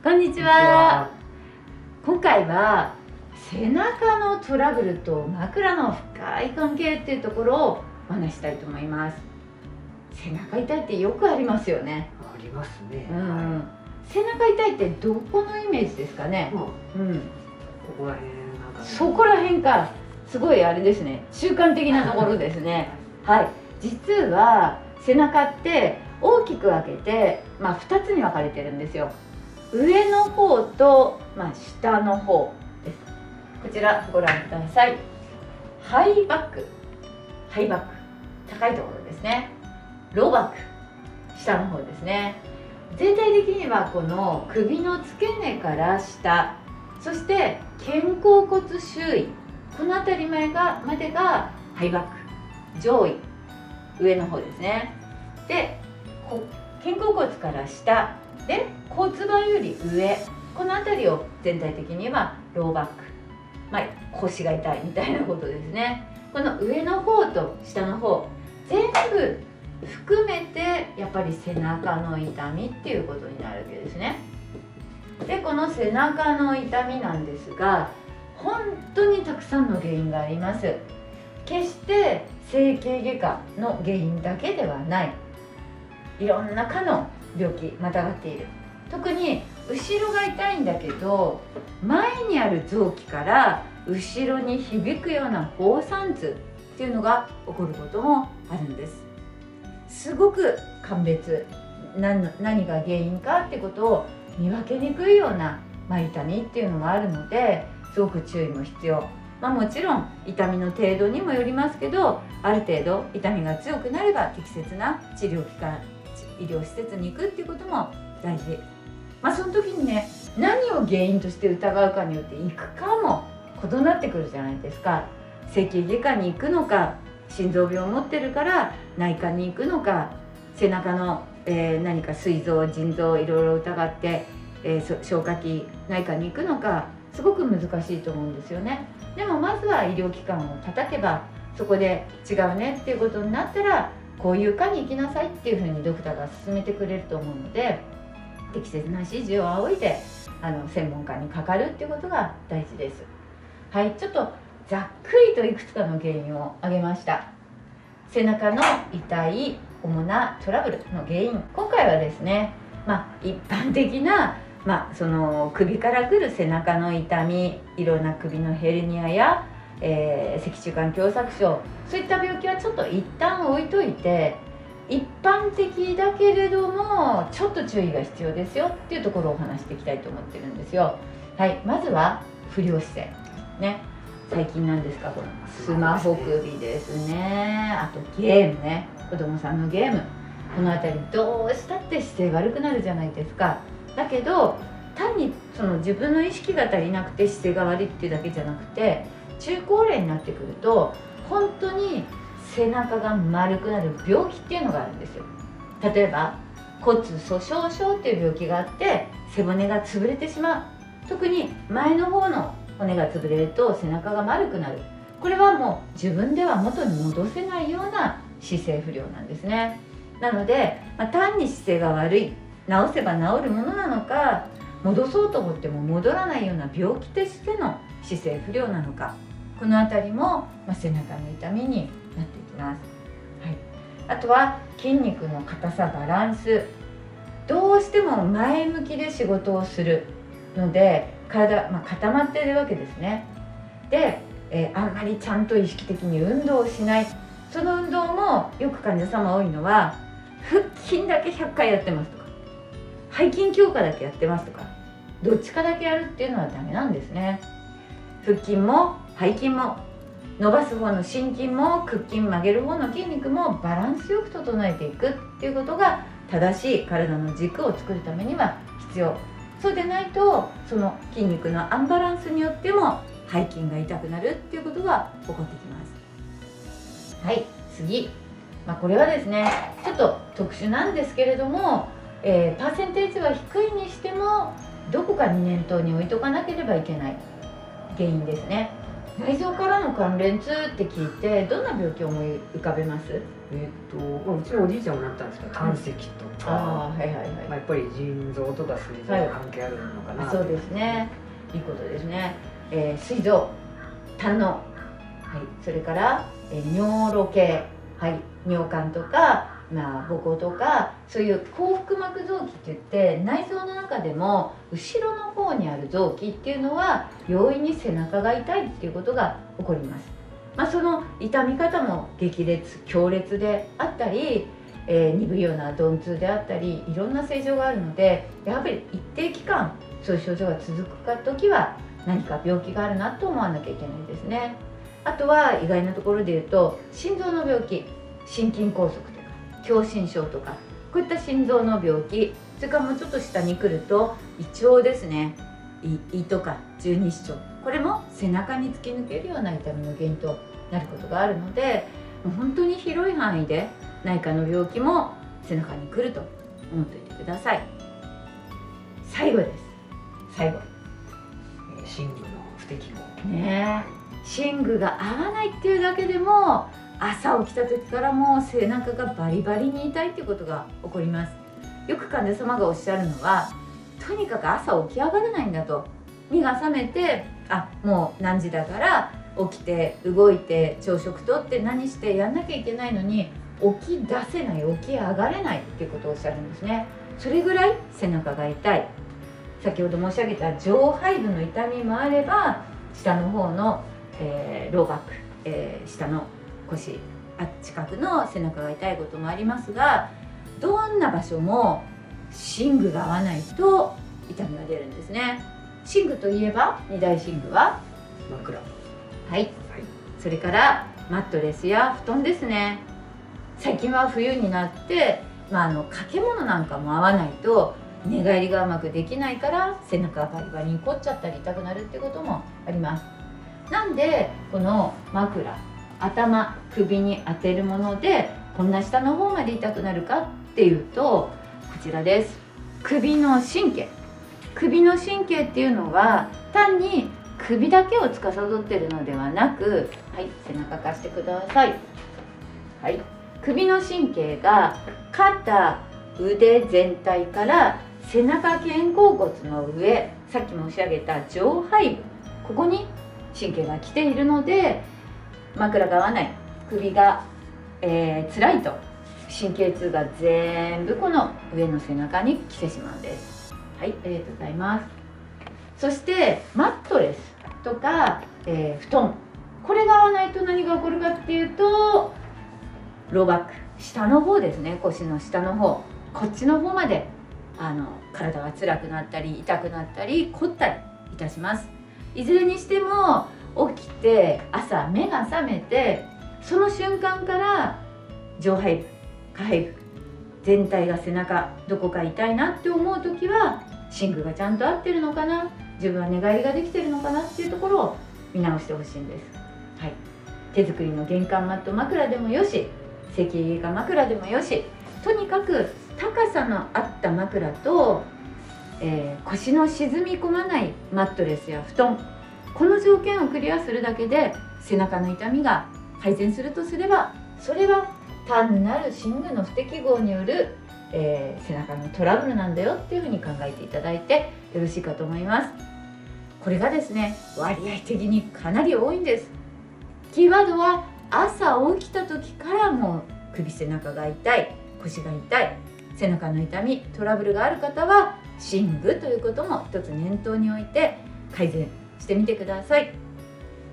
こんにちは。今回は背中のトラブルと枕の深い関係っていうところをお話したいと思います。背中痛いってよくありますよね。ありますね。背中痛いってどこのイメージですかね。ここら辺なんか、ね、そこら辺か。すごいあれですね。習慣的なところですね。はい。実は背中って大きく分けて、2つに分かれてるんですよ。上の方と、下の方です。こちらご覧ください。ハイバック、高いところですね。ローバック、下の方ですね。全体的にはこの首の付け根から下、そして肩甲骨周囲、この辺りまでがハイバック、上位、上の方ですね。で、肩甲骨から下で骨盤より上、この辺りを全体的にはローバック、腰が痛いみたいなことですね。この上の方と下の方全部含めてやっぱり背中の痛みっていうことになるわけですね。で、この背中の痛みなんですが、本当にたくさんの原因があります。決して整形外科の原因だけではない、いろんな科の病気またがっている。特に後ろが痛いんだけど、前にある臓器から後ろに響くような放散痛っていうのが起こることもあるんです。すごく鑑別、何が原因かってことを見分けにくいような、痛みっていうのもあるので、すごく注意も必要。もちろん痛みの程度にもよりますけど、ある程度痛みが強くなれば適切な治療機関、医療施設に行くっていうことも大事。その時にね、何を原因として疑うかによって行くかも異なってくるじゃないですか。整形外科に行くのか、心臓病を持ってるから内科に行くのか、背中の、何か膵臓、腎臓いろいろ疑って、消化器内科に行くのか、すごく難しいと思うんですよね。でもまずは医療機関を叩けば、そこで違うねっていうことになったら、こういう科に行きなさいっていうふうにドクターが勧めてくれると思うので、適切な指示を仰いで専門家にかかるっていうことが大事です。はい、ちょっとざっくりといくつかの原因を挙げました。背中の痛い主なトラブルの原因、今回はですね、一般的な、その首からくる背中の痛み、いろんな首のヘルニアや、脊柱管狭窄症、そういった病気はちょっと一旦置いといて、一般的だけれどもちょっと注意が必要ですよっていうところをお話していきたいと思ってるんですよ。はい、まずは不良姿勢ね。最近なんですか、このスマホ首ですね。あとゲームね、子供さんのゲーム、この辺りどうしたって姿勢悪くなるじゃないですか。だけど単にその自分の意識が足りなくて姿勢が悪いっていうだけじゃなくて、中高齢になってくると本当に背中が丸くなる病気っていうのがあるんですよ。例えば骨粗しょう症っていう病気があって、背骨が潰れてしまう。特に前の方の骨が潰れると背中が丸くなる。これはもう自分では元に戻せないような姿勢不良なんですね。なので、単に姿勢が悪い、治せば治るものなのか、戻そうと思っても戻らないような病気としての姿勢不良なのか、この辺りも、背中の痛みになっていきます。はい、あとは筋肉の硬さ、バランス、どうしても前向きで仕事をするので体、固まっているわけですね。で、あんまりちゃんと意識的に運動をしない。その運動もよく患者様多いのは、腹筋だけ100回やってますとか、背筋強化だけやってますとか、どっちかだけやるっていうのはダメなんですね。腹筋も背筋も、伸ばす方の伸筋も屈筋、曲げる方の筋肉もバランスよく整えていくっていうことが、正しい体の軸を作るためには必要。そうでないと、その筋肉のアンバランスによっても背筋が痛くなるっていうことが起こってきます。はい、次、これはですね、ちょっと特殊なんですけれども、パーセンテージは低いにしてもどこかに念頭に置いとかなければいけない原因ですね。内臓からの関連痛って聞いてどんな病気を思い浮かべます？まあ、うちのおじいちゃんもなったんですけど、胆石とか、はいはいはい、まあ、やっぱり腎臓とか膵臓が関係あるのかな、そうですね、いいことですね。膵臓、胆の、はい、それから、尿路系、はい、尿管とか、まあ、膀胱とか、そういう後腹膜臓器って言って内臓の中でも後ろの方にある臓器っていうのは容易に背中が痛いっていうことが起こります。まあ、その痛み方も激烈強烈であったり、鈍いような鈍痛であったり、いろんな症状があるので、やっぱり一定期間そういう症状が続く時は何か病気があるなと思わなきゃいけないですね。あとは意外なところで言うと心臓の病気、心筋梗塞とか狭心症とか、こういった心臓の病気、それからもうちょっと下に来ると胃腸ですね、胃とか十二指腸、これも背中に突き抜けるような痛みの原因となることがあるので、もう本当に広い範囲で内科の病気も背中に来ると思っておいてください。最後です。最後、寝具の不適合ねえ、寝具が合わないっていうだけでも朝起きた時からもう背中がバリバリに痛いっていうことが起こります。よく患者様がおっしゃるのは、とにかく朝起き上がれないんだと。目が覚めて、もう何時だから起きて動いて朝食とって何してやんなきゃいけないのに起き出せない、起き上がれないっていうことをおっしゃるんですね。それぐらい背中が痛い。先ほど申し上げた上背部の痛みもあれば、下の方の、ローバック、下の腰近くの背中が痛いこともありますが、どんな場所も寝具が合わないと痛みが出るんですね。寝具といえば二大寝具は枕、はい、それからマットレスや布団ですね。最近は冬になって、掛け物なんかも合わないと寝返りがうまくできないから背中がバリバリに凝っちゃったり痛くなるっていうこともあります。なんでこの枕、頭、首に当てるものでこんな下の方まで痛くなるかっていうと、こちらです。首の神経。首の神経っていうのは単に首だけを司っているのではなく、はい、背中貸してください。はい、首の神経が肩、腕全体から背中肩甲骨の上、さっき申し上げた上背部、ここに神経が来ているので、枕が合わない、首が、辛いと神経痛が全部この上の背中に来てしまうんです。はい、ありがとうございます。そしてマットレスとか、布団、これが合わないと何が起こるかっていうと、ローバック、下の方ですね、腰の下の方、こっちの方まで体が辛くなったり痛くなったり凝ったりいたします。いずれにしても起きて朝目が覚めて、その瞬間から上背部、下背部全体が背中どこか痛いなって思う時は寝具がちゃんと合ってるのかな、自分は寝返りができてるのかなっていうところを見直してほしいんです。はい、手作りの玄関マット枕でもよし、石英が枕でもよし、とにかく高さのあった枕と、腰の沈み込まないマットレスや布団、この条件をクリアするだけで背中の痛みが改善するとすれば、それは単なる寝具の不適合による、背中のトラブルなんだよっていうふうに考えていただいてよろしいかと思います。これがですね、割合的にかなり多いんです。キーワードは朝起きた時からもう首背中が痛い、腰が痛い、背中の痛みトラブルがある方は寝具ということも一つ念頭に置いて改善してみてください。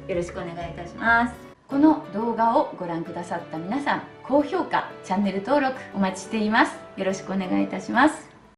よろしくお願いいたします。この動画をご覧くださった皆さん、高評価、チャンネル登録お待ちしています。よろしくお願いいたします。